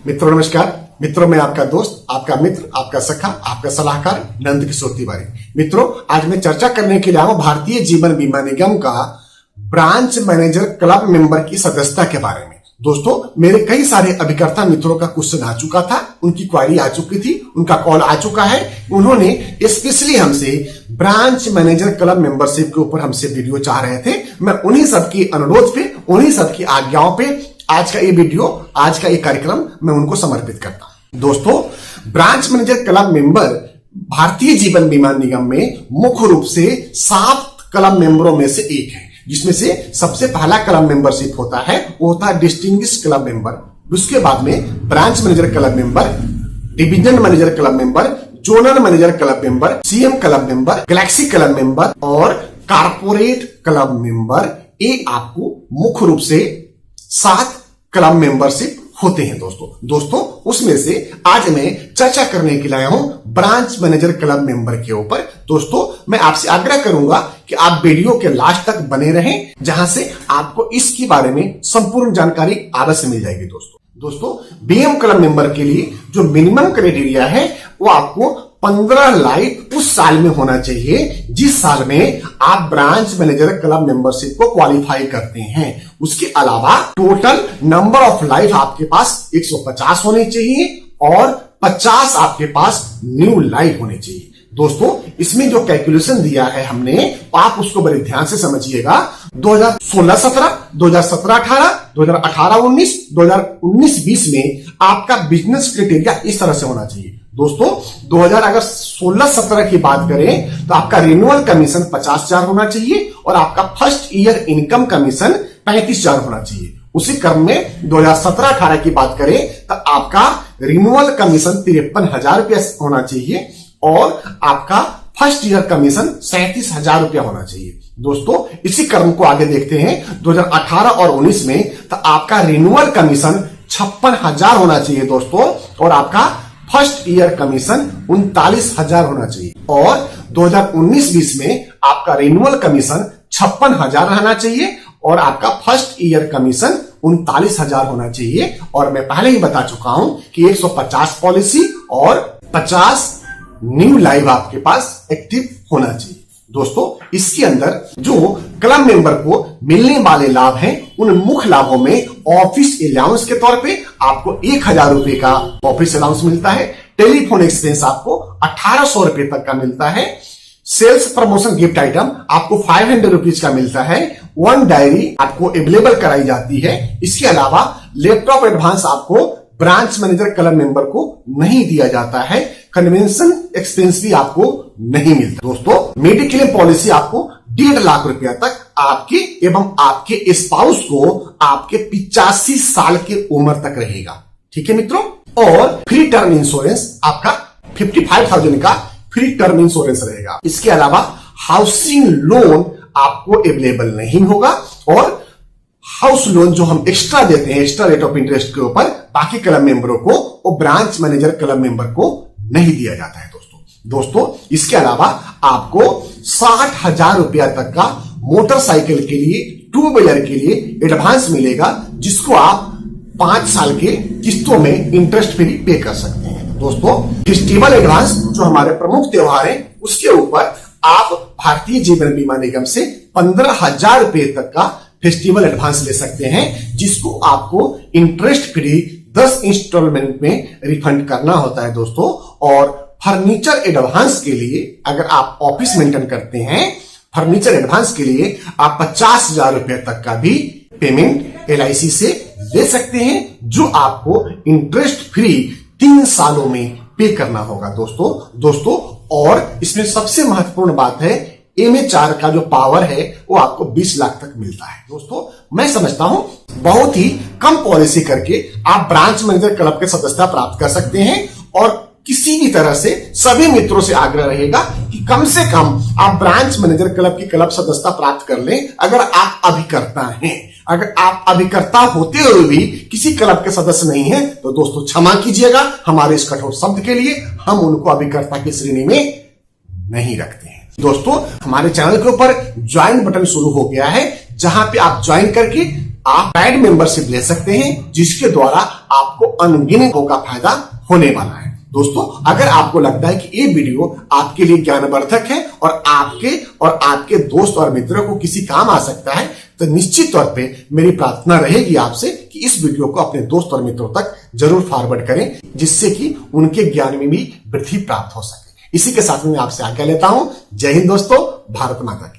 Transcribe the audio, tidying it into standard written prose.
मित्रों नमस्कार। मित्रों मैं आपका दोस्त, आपका मित्र, आपका सखा, आपका सलाहकार नंद किशोर तिवारी। मित्रों आज मैं चर्चा करने के लिए आया हूं भारतीय जीवन बीमा निगम का ब्रांच मैनेजर क्लब मेंबर की सदस्यता के बारे में। दोस्तों मेरे कई सारे अभिकर्ता मित्रों का क्वेश्चन आ चुका था, उनकी क्वारी आ चुकी थी, उनका कॉल आ चुका है। उन्होंने स्पेशली हमसे ब्रांच मैनेजर क्लब मेंबरशिप के ऊपर हमसे वीडियो चाह रहे थे। मैं उन्हीं सबकी अनुरोध पे, उन्हीं सबकी आज्ञाओं पे आज का ये वीडियो, आज का ये कार्यक्रम मैं उनको समर्पित करता हूं। दोस्तों branch manager club member Bharatiya Jeevan बीमा निगम में मुख्य रूप से 7 क्लब मेंबरों में से एक है, जिसमें से सबसे पहला क्लब मेंबरशिप होता है वो होता है डिस्टिंग्विश्ड क्लब मेंबर। उसके बाद में branch manager club member, division manager club member, zonal manager club member, CM club member, Galaxy club member और कारपोरेट क्लब मेंबर। ये आपको मुख्य रूप से 7 क्लब मेंबरशिप होते हैं दोस्तों उसमें से आज मैं चर्चा करने के लिए आया हूं ब्रांच मैनेजर क्लब मेंबर के ऊपर। दोस्तों मैं आपसे आग्रह करूंगा कि आप वीडियो के लास्ट तक बने रहें, जहां से आपको इसके बारे में संपूर्ण जानकारी अवश्य मिल जाएगी। दोस्तों बीएम क्लब मेंबर के लिए जो मिनिमम क्राइटेरिया है वो आपको 15 लाइफ उस साल में होना चाहिए जिस साल में आप ब्रांच मैनेजर क्लब मेंबरशिप को क्वालिफाई करते हैं। उसके अलावा टोटल नंबर ऑफ लाइफ आपके पास 150 होने चाहिए और 50 आपके पास न्यू लाइफ होने चाहिए। दोस्तों इसमें जो कैलकुलेशन दिया है हमने, आप उसको बड़े ध्यान से समझिएगा। 2016-17, 2017-18, 2018-19, 2019-20 में आपका बिजनेस क्राइटेरिया इस तरह से होना चाहिए। दोस्तों 2016-17 की बात करें तो आपका रिन्यूअल कमीशन 50,000 होना चाहिए और आपका फर्स्ट ईयर इनकम कमीशन 35,000 होना चाहिए। उसी क्रम में 2017-18 की बात करें तो आपका रिन्यूअल कमीशन 53,000 रुपया होना चाहिए और आपका फर्स्ट ईयर कमीशन 37,000 रुपया होना चाहिए। दोस्तों इसी क्रम को आगे देखते हैं 2018 और 19 में तो आपका रिन्यूअल कमीशन 56,000 होना चाहिए दोस्तों और आपका फर्स्ट ईयर कमीशन 39,000 होना चाहिए और 2019-20 में आपका रिन्यूअल कमीशन 56,000 रहना चाहिए और आपका फर्स्ट ईयर कमीशन 39,000 होना चाहिए। और मैं पहले ही बता चुका हूं कि 150 पॉलिसी और 50 न्यू लाइव आपके पास एक्टिव होना चाहिए। दोस्तों इसके अंदर जो क्लब मेंबर को मिलने वाले लाभ हैं, उन मुख्य लाभों में ऑफिस अलाउंस के तौर पे आपको 1,000 रुपए का ऑफिस अलाउंस मिलता है। टेलीफोन एक्सपेंस आपको 1,800 रुपए तक का मिलता है। सेल्स प्रमोशन गिफ्ट आइटम आपको 500 रुपीज का मिलता है। 1 डायरी आपको अवेलेबल कराई जाती है। इसके अलावा लैपटॉप एडवांस आपको ब्रांच मैनेजर क्लब मेंबर को नहीं दिया जाता है। कन्वेंशन एक्सपेंस भी आपको नहीं मिलता। दोस्तों मेडिक्लेम पॉलिसी आपको 1.5 लाख रुपया तक आपके एवं आपके स्पाउस को आपके 85 साल की उम्र तक रहेगा। ठीक है मित्रों। और फ्री टर्म इंश्योरेंस आपका 55,000 का फ्री टर्म इंश्योरेंस रहेगा। इसके अलावा हाउसिंग लोन आपको अवेलेबल नहीं होगा और हाउस लोन जो हम एक्स्ट्रा देते हैं एक्स्ट्रा रेट ऑफ इंटरेस्ट के ऊपर बाकी क्लब मेंबरों को, वो ब्रांच मैनेजर क्लब मेंबर को नहीं दिया जाता है दोस्तों इसके अलावा आपको 60,000 रुपया तक का मोटरसाइकिल के लिए, 2 व्हीलर के लिए एडवांस मिलेगा, जिसको आप 5 साल के किस्तों में इंटरेस्ट फ्री पे कर सकते हैं। दोस्तों फेस्टिवल एडवांस जो हमारे प्रमुख त्योहार है उसके ऊपर आप भारतीय जीवन बीमा निगम से 15,000 रुपए तक का फेस्टिवल एडवांस ले सकते हैं, जिसको आपको इंटरेस्ट फ्री 10 इंस्टॉलमेंट में रिफंड करना होता है दोस्तों। और फर्नीचर एडवांस के लिए अगर आप ऑफिस मेंटेन करते हैं, फर्नीचर एडवांस के लिए आप 50,000 रुपए तक का भी पेमेंट LIC से ले सकते हैं, जो आपको इंटरेस्ट फ्री 3 सालों में पे करना होगा दोस्तों। और इसमें सबसे महत्वपूर्ण बात है MHR का जो पावर है वो आपको 20 लाख तक मिलता है। दोस्तों मैं समझता हूं बहुत ही कम पॉलिसी करके आप ब्रांच मैनेजर क्लब के सदस्यता प्राप्त कर सकते हैं और किसी भी तरह से सभी मित्रों से आग्रह रहेगा कि कम से कम आप ब्रांच मैनेजर क्लब की क्लब सदस्यता प्राप्त कर लें। अगर आप अभिकर्ता हैं, अगर आप अभिकर्ता होते हुए भी किसी क्लब के सदस्य नहीं हैं, तो दोस्तों क्षमा कीजिएगा हमारे इस कठोर शब्द के लिए, हम उनको अभिकर्ता की श्रेणी में नहीं रखते हैं। दोस्तों हमारे चैनल के ऊपर ज्वाइन बटन शुरू हो गया है, जहां पे आप ज्वाइन करके आप पेड मेंबरशिप ले सकते हैं, जिसके द्वारा आपको अनगिनत का फायदा होने वाला है। दोस्तों, अगर आपको लगता है कि ये वीडियो आपके लिए ज्ञानवर्धक है और आपके दोस्त और मित्रों को किसी काम आ सकता है, तो निश्चित तौर पे मेरी प्रार्थना रहेगी आपसे कि इस वीडियो को अपने दोस्त और मित्रों तक जरूर फॉरवर्ड करें, जिससे कि उनके ज्ञान में भी वृद्धि प्राप्त हो सके। इसी के साथ में मैं आपसे आज्ञा लेता हूं। जय हिंद दोस्तों, भारत माता की।